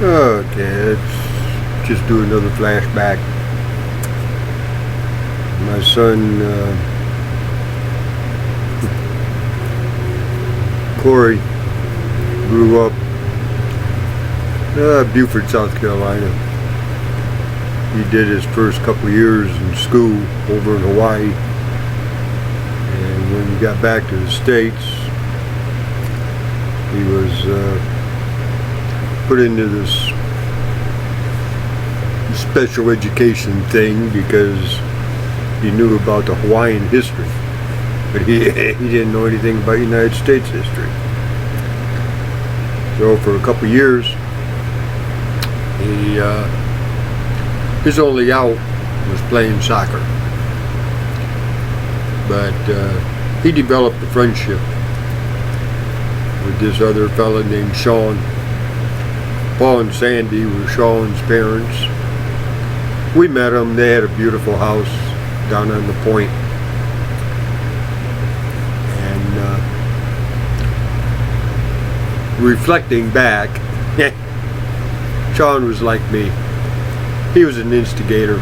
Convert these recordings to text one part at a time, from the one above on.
Okay, let's just do another flashback. My son, Corey, grew up Beaufort, South Carolina. He did his first couple years in school over in Hawaii. And when he got back to the States, he was put into this special education thing because he knew about the Hawaiian history, but he didn't know anything about United States history. So for a couple years, his only out was playing soccer. But he developed a friendship with this other fella named Shawn. Paul and Sandy were Shawn's parents. We met them. They had a beautiful house down on the point. And reflecting back, Shawn was like me. He was an instigator.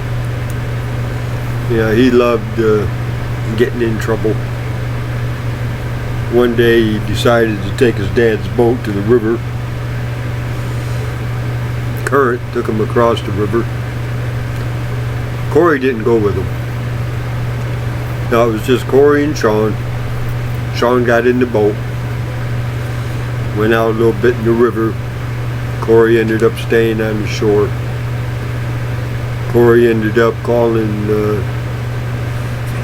He loved getting in trouble. One day he decided to take his dad's boat to the river. Current took him across the river. Corey didn't go with him. No, it was just Corey and Shawn. Shawn got in the boat, went out a little bit in the river. Corey ended up staying on the shore. Corey ended up calling,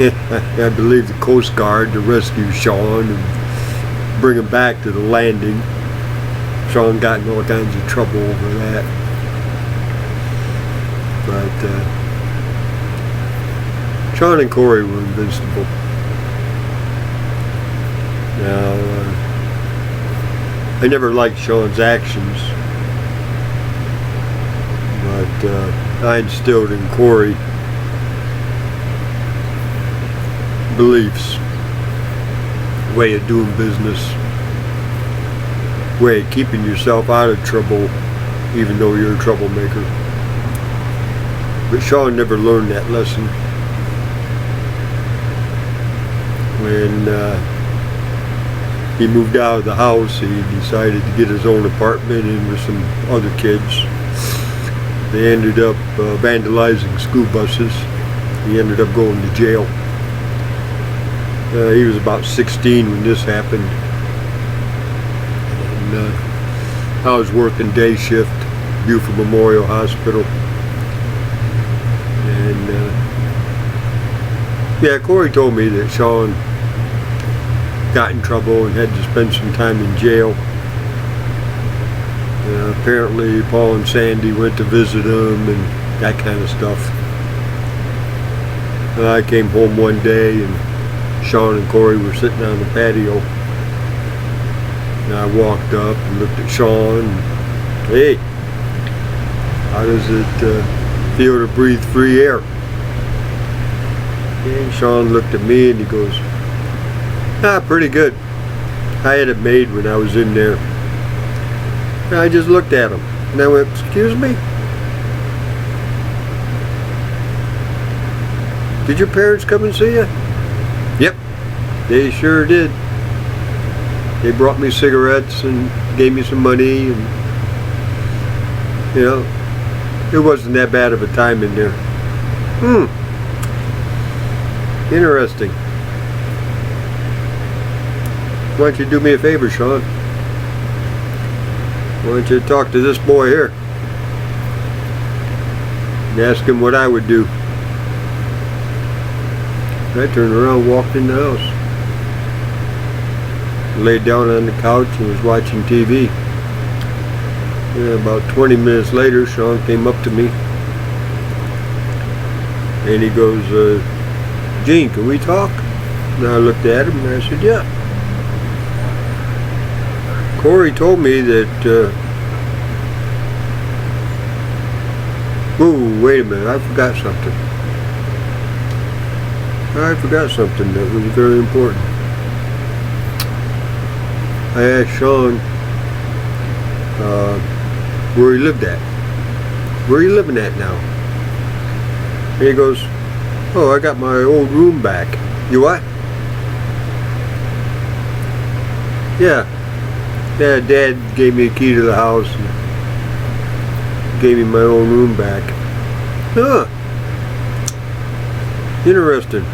I believe, the Coast Guard to rescue Shawn and bring him back to the landing. Shawn got in all kinds of trouble over that. But Shawn and Corey were invincible. Now, I never liked Shawn's actions, but I instilled in Corey beliefs, way of doing business, way of keeping yourself out of trouble even though you're a troublemaker. But Shawn never learned that lesson. When he moved out of the house, he decided to get his own apartment in with some other kids. They ended up vandalizing school buses. He ended up going to jail. He was about 16 when this happened. And I was working day shift, Beaufort Memorial Hospital. And yeah, Corey told me that Shawn got in trouble and had to spend some time in jail. Apparently Paul and Sandy went to visit him and that kind of stuff. I came home one day and Shawn and Corey were sitting on the patio. And I walked up and looked at Shawn and, hey, how does it feel to breathe free air? And Shawn looked at me and he goes, pretty good. I had it made when I was in there. And I just looked at him and I went, excuse me? Did your parents come and see you? Yep, they sure did. They brought me cigarettes and gave me some money, and it wasn't that bad of a time in there. Interesting. Why don't you do me a favor, Shawn? Why don't you talk to this boy here and ask him what I would do? I turned around, walked in the house, laid down on the couch and was watching TV. And about 20 minutes later, Shawn came up to me and he goes, Gene, can we talk? And I looked at him and I said, yeah. Corey told me that, wait a minute, I forgot something. I forgot something that was very important. I asked Shawn where he lived at. Where are you living at now? And he goes, oh, I got my old room back. You what? Yeah. Yeah, Dad gave me a key to the house and gave me my own room back. Huh. Interesting.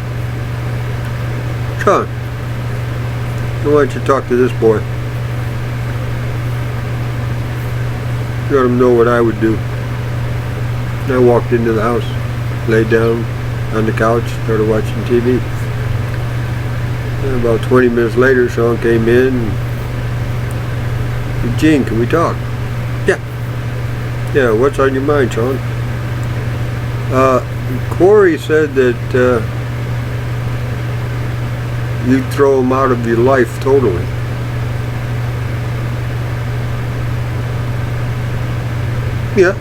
Shawn, why don't you talk to this boy? Let him know what I would do. And I walked into the house, laid down on the couch, started watching TV. And about 20 minutes later, Shawn came in and said, Gene, can we talk? Yeah. Yeah, what's on your mind, Shawn? Corey said that you'd throw him out of your life totally. Yeah.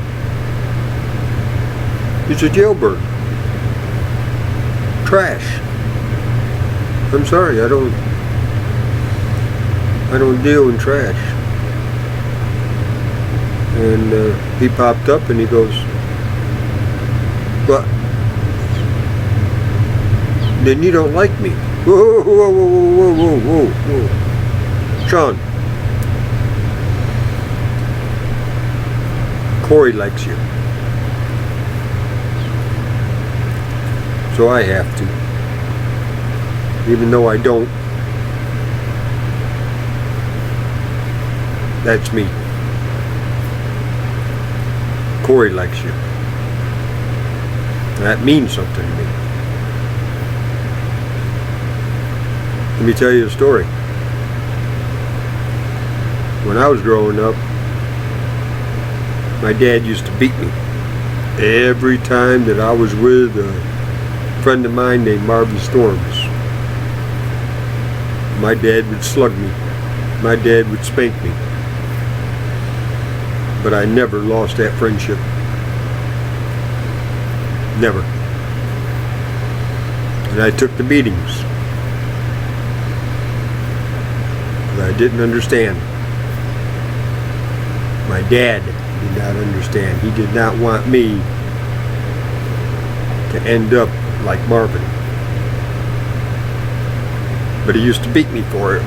He's a jailbird. Trash. I'm sorry, I don't deal in trash. And he popped up and he goes, what? Then you don't like me. Whoa, whoa, whoa, whoa, whoa, whoa, whoa. Shawn. Corey likes you. So I have to. Even though I don't. That's me. Corey likes you. That means something to me. Let me tell you a story. When I was growing up, my dad used to beat me every time that I was with a friend of mine named Marvin Storms. My dad would slug me. My dad would spank me. But I never lost that friendship. Never. And I took the beatings. But I didn't understand. My dad did not understand. He did not want me to end up like Marvin. But he used to beat me for it.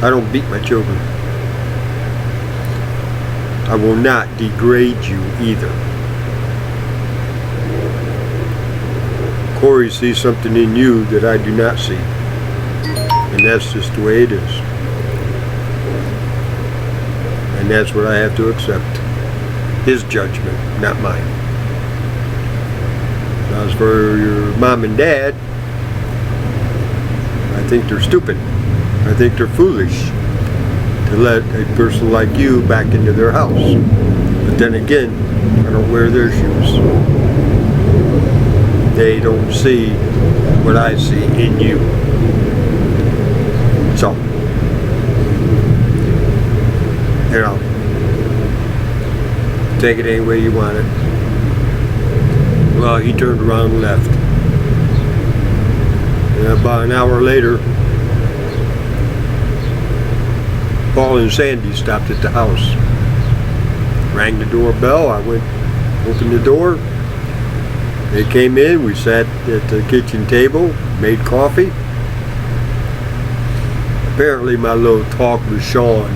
I don't beat my children. I will not degrade you either. Corey sees something in you that I do not see. And that's just the way it is. And that's what I have to accept. His judgment, not mine. As for your mom and dad, I think they're stupid. I think they're foolish to let a person like you back into their house. But then again, I don't wear their shoes. They don't see what I see in you. So, you know, take it any way you want it. Well, he turned around and left. And about an hour later, Paul and Sandy stopped at the house. Rang the doorbell. I went, opened the door. They came in. We sat at the kitchen table, made coffee. Apparently my little talk with Shawn,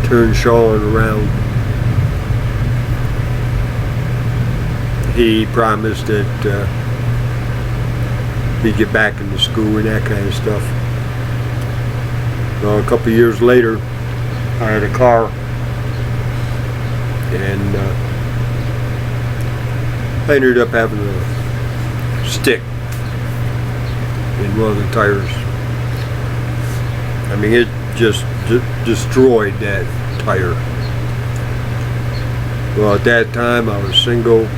turned Shawn around. He promised that he'd get back into school and that kind of stuff. Well, a couple years later, I had a car, and I ended up having a stick in one of the tires. I mean, it just destroyed that tire. Well, at that time, I was single.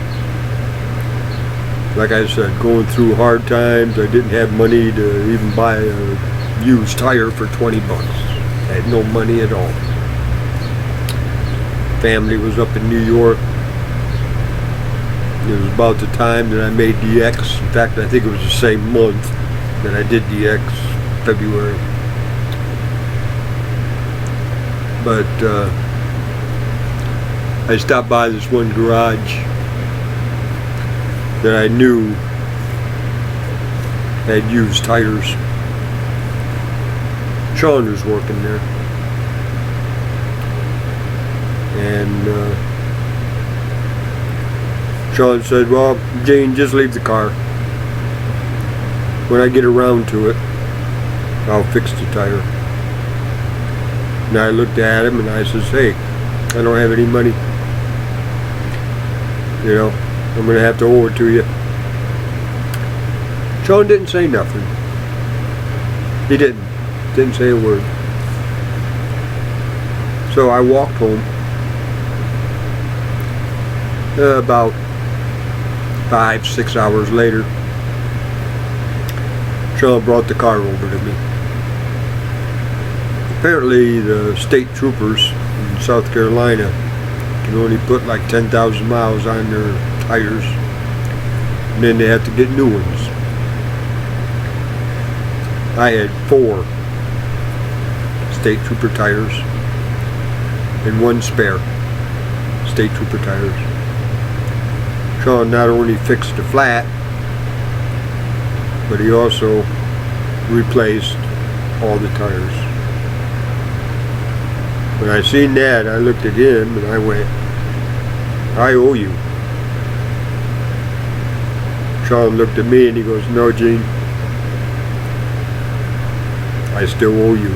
Like I said, going through hard times. I didn't have money to even buy a used tire for 20 bucks. I had no money at all. Family was up in New York. It was about the time that I made DX. In fact, I think it was the same month that I did DX, February. But I stopped by this one garage that I knew had used tires. Shawn was working there, and Shawn said, "Well, Jane, just leave the car. When I get around to it, I'll fix the tire." And I looked at him and I says, "Hey, I don't have any money. You know, I'm going to have to owe it to you." Shawn didn't say nothing. He didn't say a word. So I walked home. About 5-6 hours later, Shawn brought the car over to me. Apparently the state troopers in South Carolina can only put like 10,000 miles on their tires, and then they have to get new ones. I had 4 state trooper tires and 1 spare state trooper tires. Shawn not only fixed the flat, but he also replaced all the tires. When I seen that, I looked at him and I went, "I owe you." Shawn looked at me and he goes, "No, Gene, I still owe you."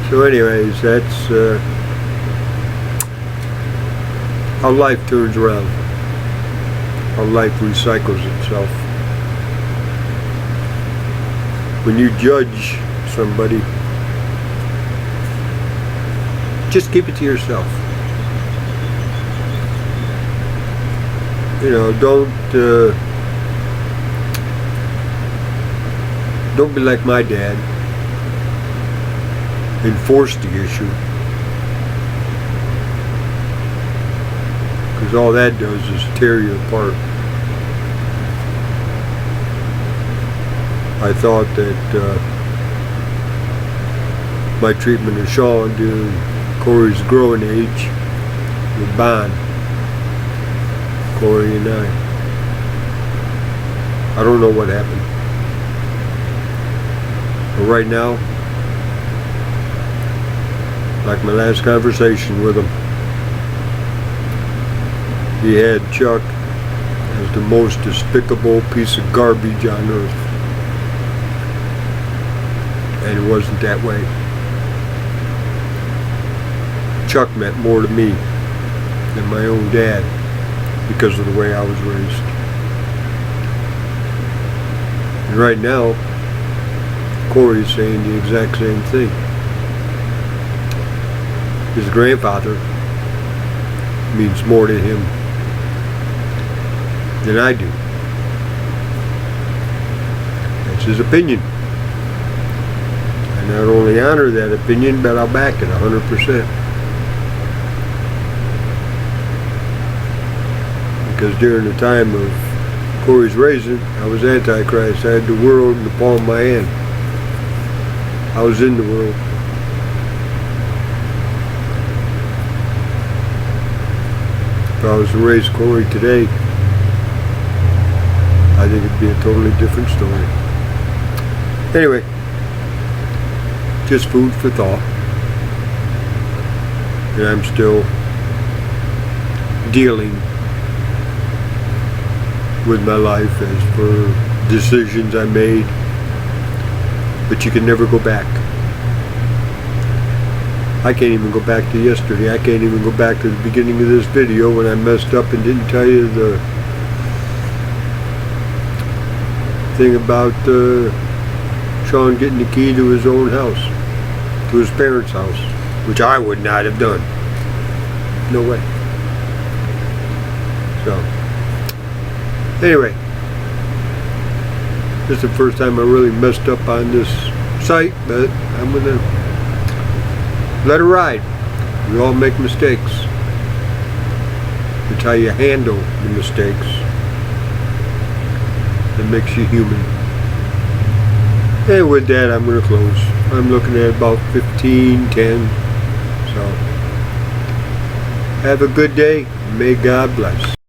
So anyways, that's how life turns around, how life recycles itself. When you judge somebody, just keep it to yourself. You know, don't be like my dad and force the issue, because all that does is tear you apart. I thought that my treatment of Shawn during Corey's growing age would bond Corey and I don't know what happened. But right now, like my last conversation with him, he had Chuck as the most despicable piece of garbage on earth. And it wasn't that way. Chuck meant more to me than my own dad because of the way I was raised. And right now, Corey's saying the exact same thing. His grandfather means more to him than I do. That's his opinion. I not only honor that opinion, but I'll back it 100%. Because during the time of Corey's raising, I was Antichrist. I had the world in the palm of my hand. I was in the world. If I was to raise Corey today, I think it'd be a totally different story. Anyway, just food for thought. And I'm still dealing with my life as for decisions I made, but you can never go back. I can't even go back to yesterday. I can't even go back to the beginning of this video when I messed up and didn't tell you the thing about Shawn getting the key to his own house, to his parents' house, which I would not have done. No way. So, anyway, this is the first time I really messed up on this site, but I'm gonna let it ride. We all make mistakes. It's how you handle the mistakes that makes you human. And with that, I'm going to close. I'm looking at about 15:10. So, have a good day. May God bless.